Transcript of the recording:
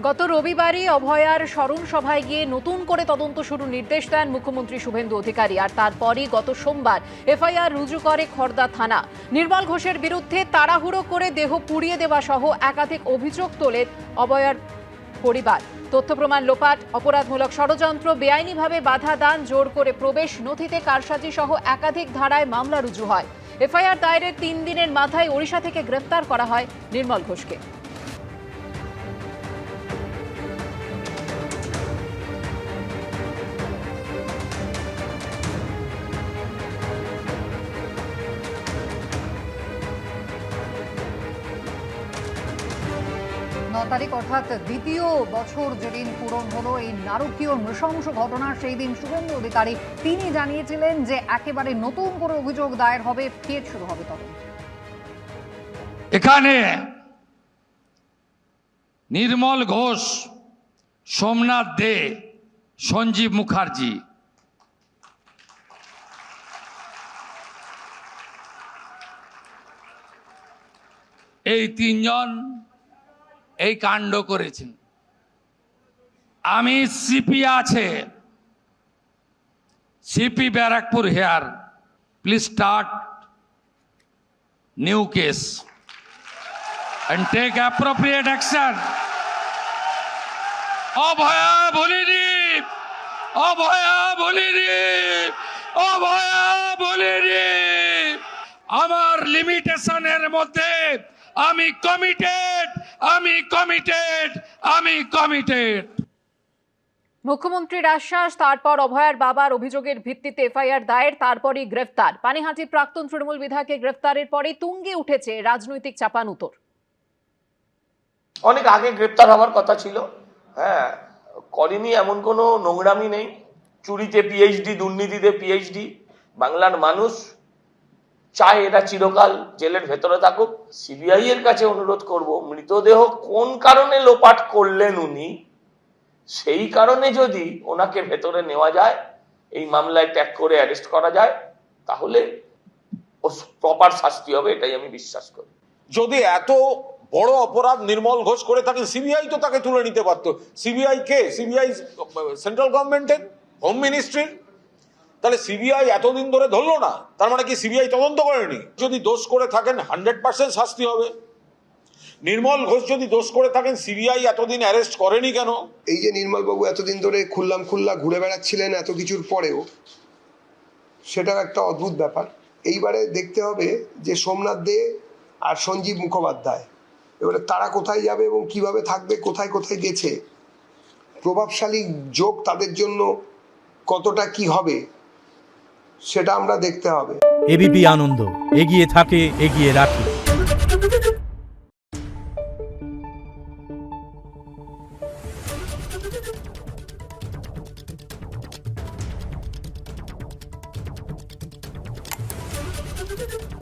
গত রবিবারই অভয়ার স্মরণ সভায় গিয়ে নতুন করে তদন্ত শুরুর নির্দেশ দেন মুখ্যমন্ত্রী শুভেন্দু অধিকারী। আর তারপরই গত সোমবার এফআইআর রুজু করে খড়দা থানা। নির্মল ঘোষের বিরুদ্ধে তাড়াহুড়ো করে দেহ পুড়িয়ে দেওয়া সহ একাধিক অভিযোগ তোলে অভয়ার পরিবার। তথ্য প্রমাণ লোপাট, অপরাধমূলক ষড়যন্ত্র, বেআইনিভাবে বাধা দান, জোর করে প্রবেশ, নথিতে কারসাজি সহ একাধিক ধারায় মামলা রুজু হয়। এফআইআর দায়েরের 3 দিনের মাথায় ওড়িশা থেকে গ্রেফতার করা হয় নির্মল ঘোষকে। তারিখ অর্থাৎ দ্বিতীয় বছর যেদিন পূরণ হলো এই নারকীয় নৃশংস ঘটনা, সেই দিন শুভেন্দু অধিকারী তিনি জানিয়েছিলেন যে একেবারে নতুন করে অভিযোগ দায়ের হবে, ফের শুরু হবে তদন্ত। এখানে নির্মল ঘোষ, সোমনাথ দে, সঞ্জীব মুখার্জি এই 3 জন এই কাণ্ড করেছেন। আমি সিপি আছে, CP Barrackpore here, please start new case and take appropriate action. Abhaya বলিনি, অভয়া বলিনি, অভয়া বলিনি। আমার লিমিটেশনের মধ্যে আমি কমিটেড, আমি কমিটেড, আমি কমিটেড। মুখ্যমন্ত্রীর আশ্বাস, তারপর অভয়ার বাবার অভিযোগের ভিত্তিতে এফআইআর দায়ের, তারপরই গ্রেফতার। পানিহাটির প্রাক্তন তৃণমূল বিধায়কের গ্রেফতারের পরে তুঙ্গে উঠেছে রাজনৈতিক চাপানুতর। অনেক আগে গ্রেপ্তার হওয়ার কথা ছিল, হ্যাঁ, করেনি এমন কোনো নোংরামি নেই। চুরিতে পিএইচডি, দুর্নীতিতে পিএইচডি। বাংলার মানুষ চায় এরা চিরকাল জেলের ভেতরে থাকুক। সিবিআই এর কাছে অনুরোধ করব, মৃতদেহ কোন কারণে লোপাট করলেন উনি, সেই কারণে যদি ওনাকে ভেতরে নেওয়া যায়, এই মামলায় ট্যাগ করে অ্যারেস্ট করা যায়, তাহলে প্রপার শাস্তি হবে, এটাই আমি বিশ্বাস করি। যদি এত বড় অপরাধ নির্মল ঘোষ করে থাকেন, সিবিআই তো তাকে তুলে নিতে পারতো। সিবিআই কে? সিবিআই সেন্ট্রাল গভর্নমেন্টের, হোম মিনিস্ট্রির। তাহলে সিবিআই এতদিন ধরে ধরলো না, তার মানে কি সিবিআই তদন্ত করেনি? যদি দোষ করে থাকেন 100% শাস্তি হবে। নির্মল ঘোষ যদি দোষ করে থাকেন, সিবিআই এতদিন অ্যারেস্ট করেনি কেন? এই যে নির্মল বাবু এতদিন ধরে খুল্লা ঘুরে বেড়াচ্ছিলেন এত কিছুর পরেও, সেটাও একটা অদ্ভুত ব্যাপার। এইবারে দেখতে হবে যে সোমনাথ দে আর সঞ্জীব মুখোপাধ্যায়, এবারে তারা কোথায় যাবে এবং কিভাবে থাকবে, কোথায় কোথায় গেছে, প্রভাবশালী যোগ তাদের জন্য কতটা কি হবে, সেটা আমরা দেখতে হবে। এবিপি আনন্দ, এগিয়ে থাকে, এগিয়ে রাখে। Thank you.